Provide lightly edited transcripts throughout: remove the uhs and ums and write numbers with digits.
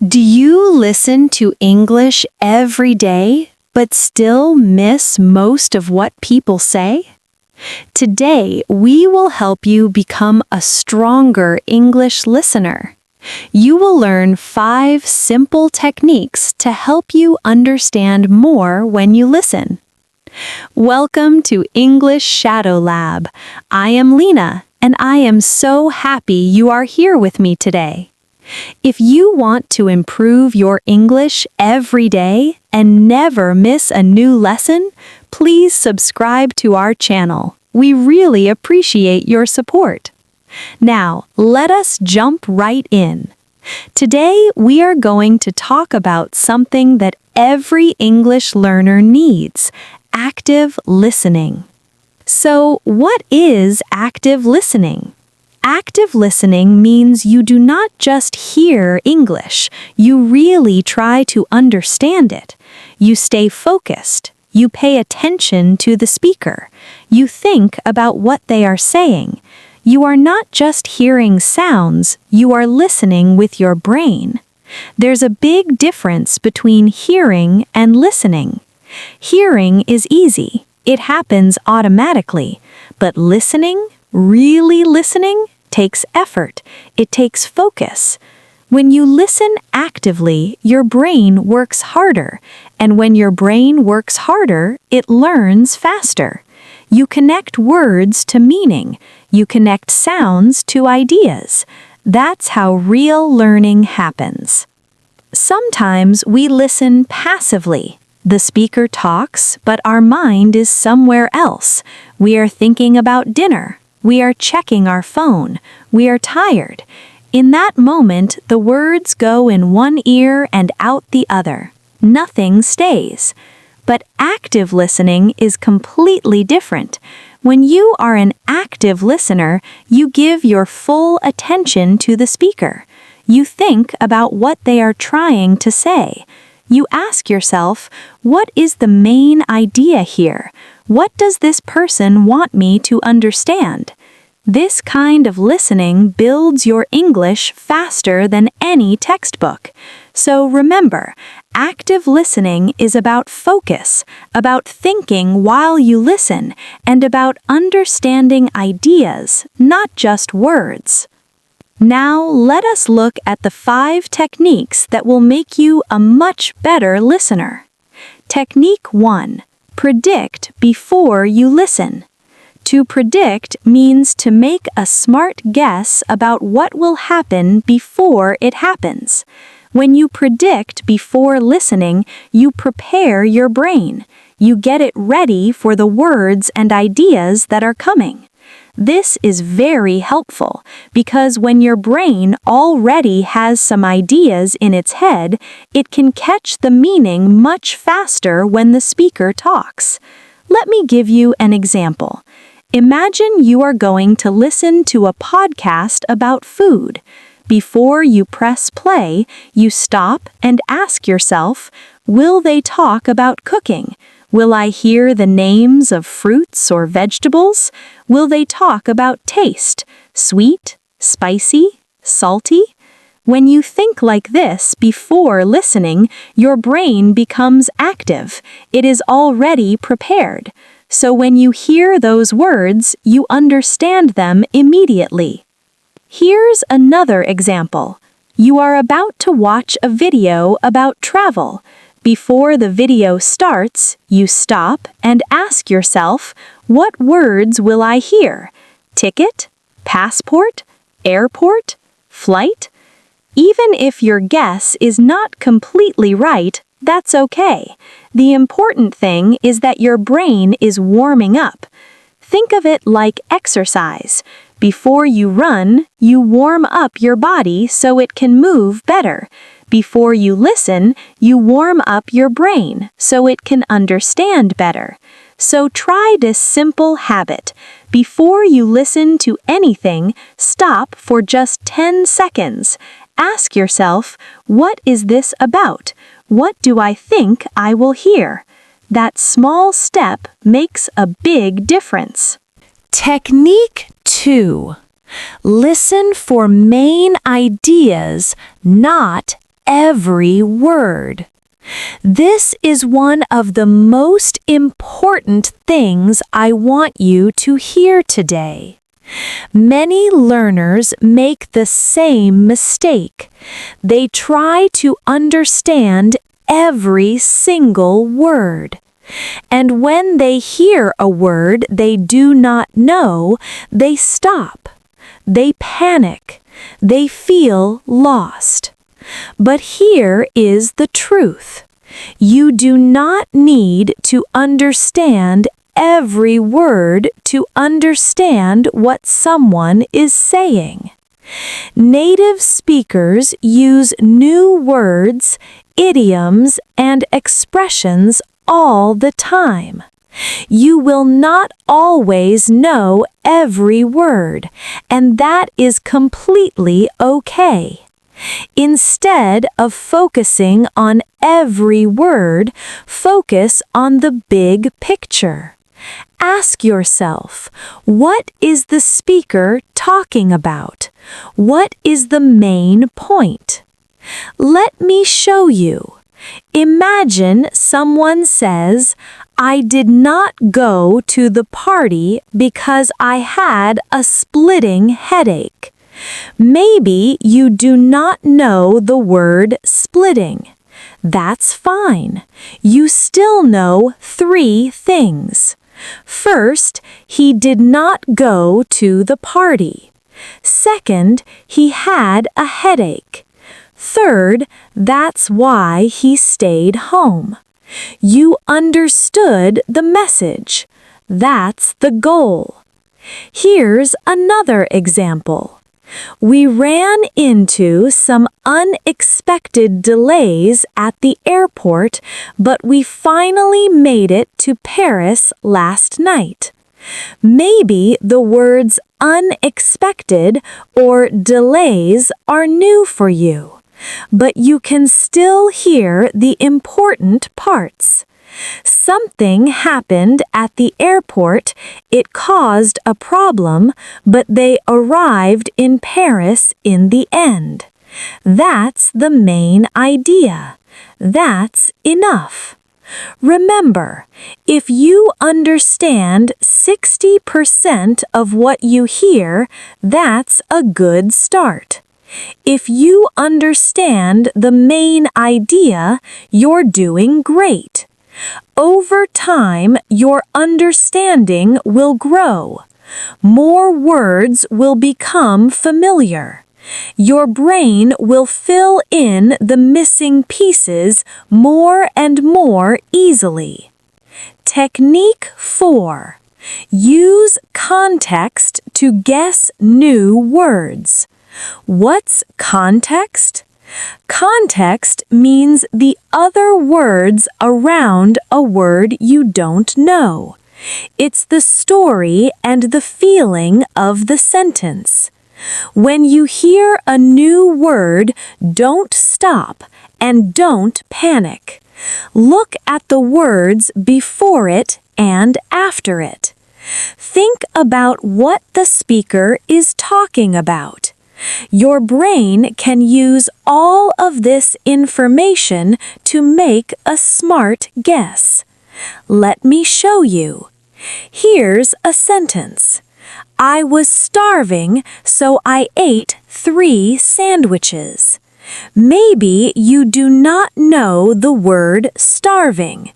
Do you listen to English every day, but still miss most of what people say? Today, we will help you become a stronger English listener. You will learn 5 simple techniques to help you understand more when you listen. Welcome to EnglishShadowLab. I am Lina, and I am so happy you are here with me today. If you want to improve your English every day and never miss a new lesson, please subscribe to our channel. We really appreciate your support. Now, let us jump right in. Today, we are going to talk about something that every English learner needs: active listening. So, what is active listening? Active listening means you do not just hear English, you really try to understand it. You stay focused, you pay attention to the speaker, you think about what they are saying. You are not just hearing sounds, you are listening with your brain. There's a big difference between hearing and listening. Hearing is easy, it happens automatically, but listening, really listening, takes effort, it takes focus. When you listen actively, your brain works harder, and when your brain works harder, it learns faster. You connect words to meaning, you connect sounds to ideas. That's how real learning happens. Sometimes we listen passively. The speaker talks, but our mind is somewhere else. We are thinking about dinner. We are checking our phone. We are tired. In that moment, the words go in one ear and out the other. Nothing stays. But active listening is completely different. When you are an active listener, you give your full attention to the speaker. You think about what they are trying to say. You ask yourself, what is the main idea here? What does this person want me to understand? This kind of listening builds your English faster than any textbook. So remember, active listening is about focus, about thinking while you listen, and about understanding ideas, not just words. Now let us look at the 5 techniques that will make you a much better listener. Technique 1. Predict before you listen. To predict means to make a smart guess about what will happen before it happens. When you predict before listening, you prepare your brain. You get it ready for the words and ideas that are coming. This is very helpful because when your brain already has some ideas in its head, it can catch the meaning much faster when the speaker talks. Let me give you an example. Imagine you are going to listen to a podcast about food. Before you press play, you stop and ask yourself, will they talk about cooking? Will I hear the names of fruits or vegetables? Will they talk about taste? Sweet, spicy, salty? When you think like this before listening, your brain becomes active. It is already prepared. So when you hear those words, you understand them immediately. Here's another example. You are about to watch a video about travel. Before the video starts, you stop and ask yourself, what words will I hear? Ticket? Passport? Airport? Flight? Even if your guess is not completely right, that's okay. The important thing is that your brain is warming up. Think of it like exercise. Before you run, you warm up your body so it can move better. Before you listen, you warm up your brain so it can understand better. So try this simple habit. Before you listen to anything, stop for just 10 seconds. Ask yourself, what is this about? What do I think I will hear? That small step makes a big difference. Technique 2. Listen for main ideas, not every word. This is one of the most important things I want you to hear today. Many learners make the same mistake. They try to understand every single word. And when they hear a word they do not know, they stop. They panic. They feel lost. But here is the truth. You do not need to understand every word to understand what someone is saying. Native speakers use new words, idioms, and expressions all the time. You will not always know every word, and that is completely okay. Instead of focusing on every word, focus on the big picture. Ask yourself, what is the speaker talking about? What is the main point? Let me show you. Imagine someone says, I did not go to the party because I had a splitting headache. Maybe you do not know the word splitting. That's fine. You still know 3 things. First, he did not go to the party. Second, he had a headache. Third, that's why he stayed home. You understood the message. That's the goal. Here's another example. We ran into some unexpected delays at the airport, but we finally made it to Paris last night. Maybe the words unexpected or delays are new for you, but you can still hear the important parts. Something happened at the airport. It caused a problem, but they arrived in Paris in the end. That's the main idea. That's enough. Remember, if you understand 60% of what you hear, that's a good start. If you understand the main idea, you're doing great. Over time, your understanding will grow. More words will become familiar. Your brain will fill in the missing pieces more and more easily. Technique 4. Use context to guess new words. What's context? Context means the other words around a word you don't know. It's the story and the feeling of the sentence. When you hear a new word, don't stop and don't panic. Look at the words before it and after it. Think about what the speaker is talking about. Your brain can use all of this information to make a smart guess. Let me show you. Here's a sentence. I was starving, so I ate 3 sandwiches. Maybe you do not know the word starving,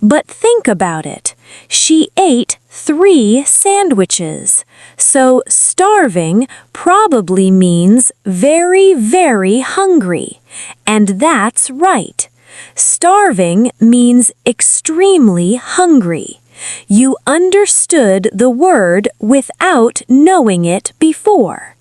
but think about it. She ate 3 sandwiches. So starving probably means very, very hungry. And that's right. Starving means extremely hungry. You understood the word without knowing it before.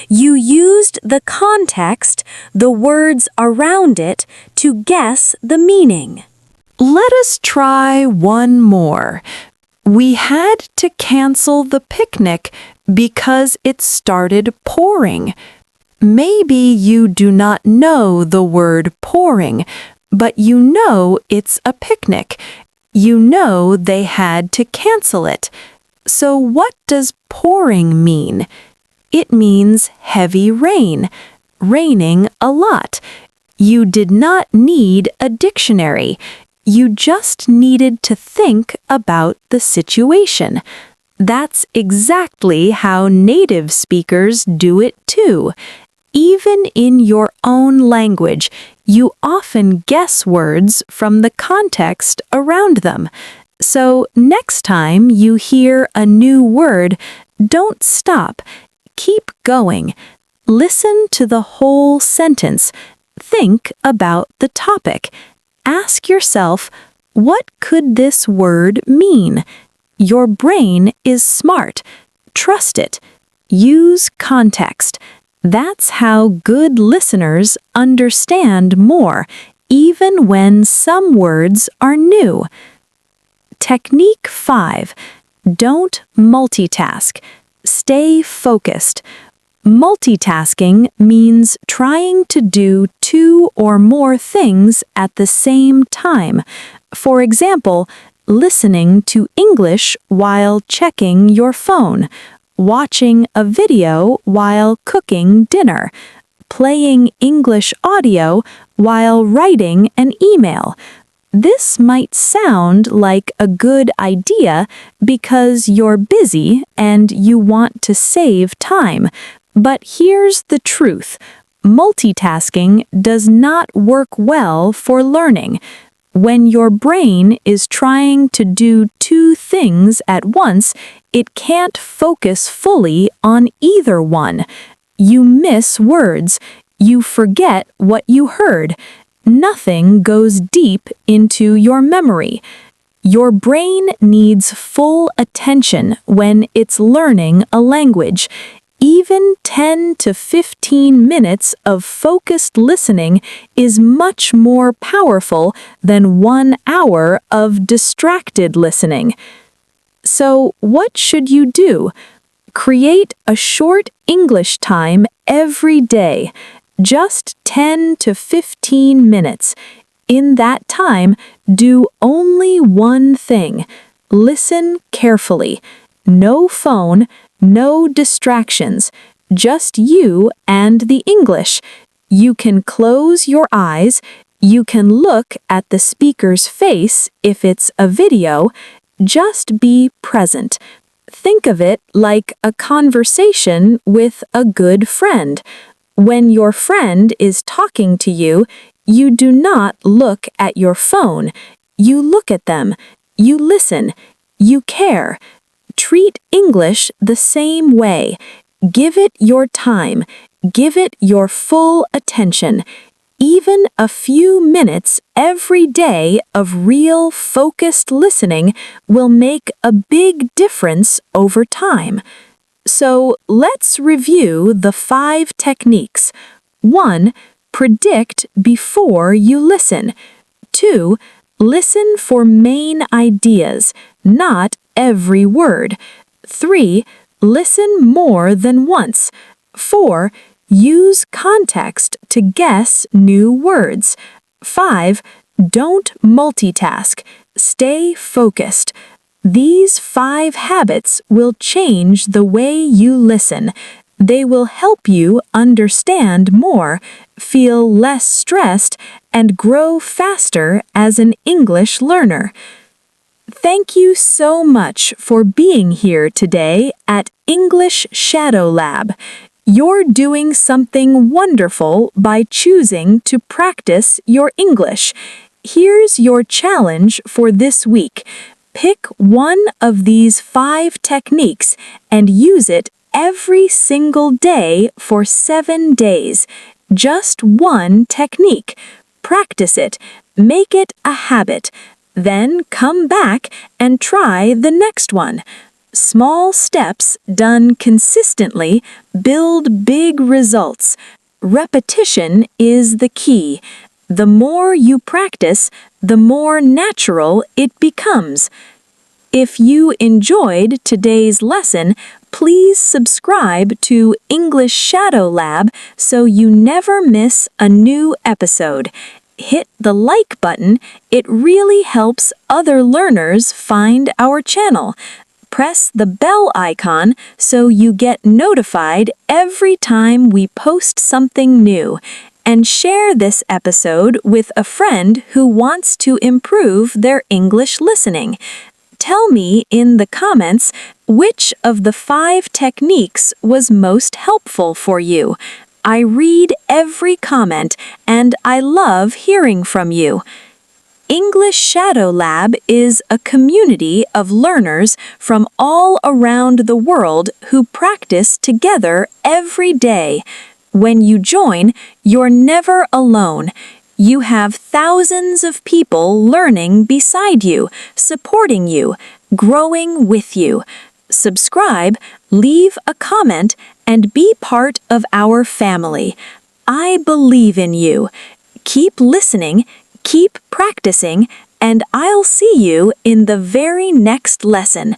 You used the context, the words around it, to guess the meaning. Let us try one more. We had to cancel the picnic because it started pouring. Maybe you do not know the word pouring, but you know it's a picnic. You know they had to cancel it. So what does pouring mean? It means heavy rain, raining a lot. You did not need a dictionary. You just needed to think about the situation. That's exactly how native speakers do it too. Even in your own language, you often guess words from the context around them. So next time you hear a new word, don't stop. Keep going. Listen to the whole sentence. Think about the topic. Ask yourself, what could this word mean? Your brain is smart. Trust it. Use context. That's how good listeners understand more, even when some words are new. Technique 5. Don't multitask. Stay focused. Multitasking means trying to do 2 or more things at the same time. For example, listening to English while checking your phone, watching a video while cooking dinner, playing English audio while writing an email. This might sound like a good idea because you're busy and you want to save time, but here's the truth. Multitasking does not work well for learning. When your brain is trying to do 2 things at once, it can't focus fully on either one. You miss words. You forget what you heard. Nothing goes deep into your memory. Your brain needs full attention when it's learning a language. Even 10 to 15 minutes of focused listening is much more powerful than 1 hour of distracted listening. So, what should you do? Create a short English time every day, just 10 to 15 minutes. In that time, do only one thing. Listen carefully. No phone, no distractions, just you and the English. You can close your eyes, you can look at the speaker's face if it's a video, just be present. Think of it like a conversation with a good friend. When your friend is talking to you, you do not look at your phone. You look at them. You listen. You care. Treat English the same way. Give it your time. Give it your full attention. Even a few minutes every day of real focused listening will make a big difference over time. So let's review the 5 techniques. 1. Predict before you listen. 2. Listen for main ideas, not every word. 3. Listen more than once. 4. Use context to guess new words. 5. Don't multitask. Stay focused. These 5 habits will change the way you listen. They will help you understand more, feel less stressed, and grow faster as an English learner. Thank you so much for being here today at EnglishShadowLab. You're doing something wonderful by choosing to practice your English. Here's your challenge for this week. Pick one of these 5 techniques and use it every single day for 7 days. Just one technique. Practice it. Make it a habit. Then come back and try the next one. Small steps done consistently build big results. Repetition is the key. The more you practice, the more natural it becomes. If you enjoyed today's lesson, please subscribe to EnglishShadowLab so you never miss a new episode. Hit the like button. It really helps other learners find our channel. Press the bell icon so you get notified every time we post something new. and share this episode with a friend who wants to improve their English listening. Tell me in the comments which of the 5 techniques was most helpful for you. I read every comment and I love hearing from you. English Shadow Lab is a community of learners from all around the world who practice together every day. When you join, you're never alone. You have thousands of people learning beside you, supporting you, growing with you. Subscribe, leave a comment, and be part of our family. I believe in you. Keep listening, keep practicing, and I'll see you in the very next lesson.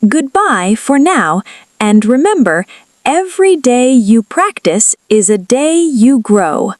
Goodbye for now, and remember, every day you practice is a day you grow.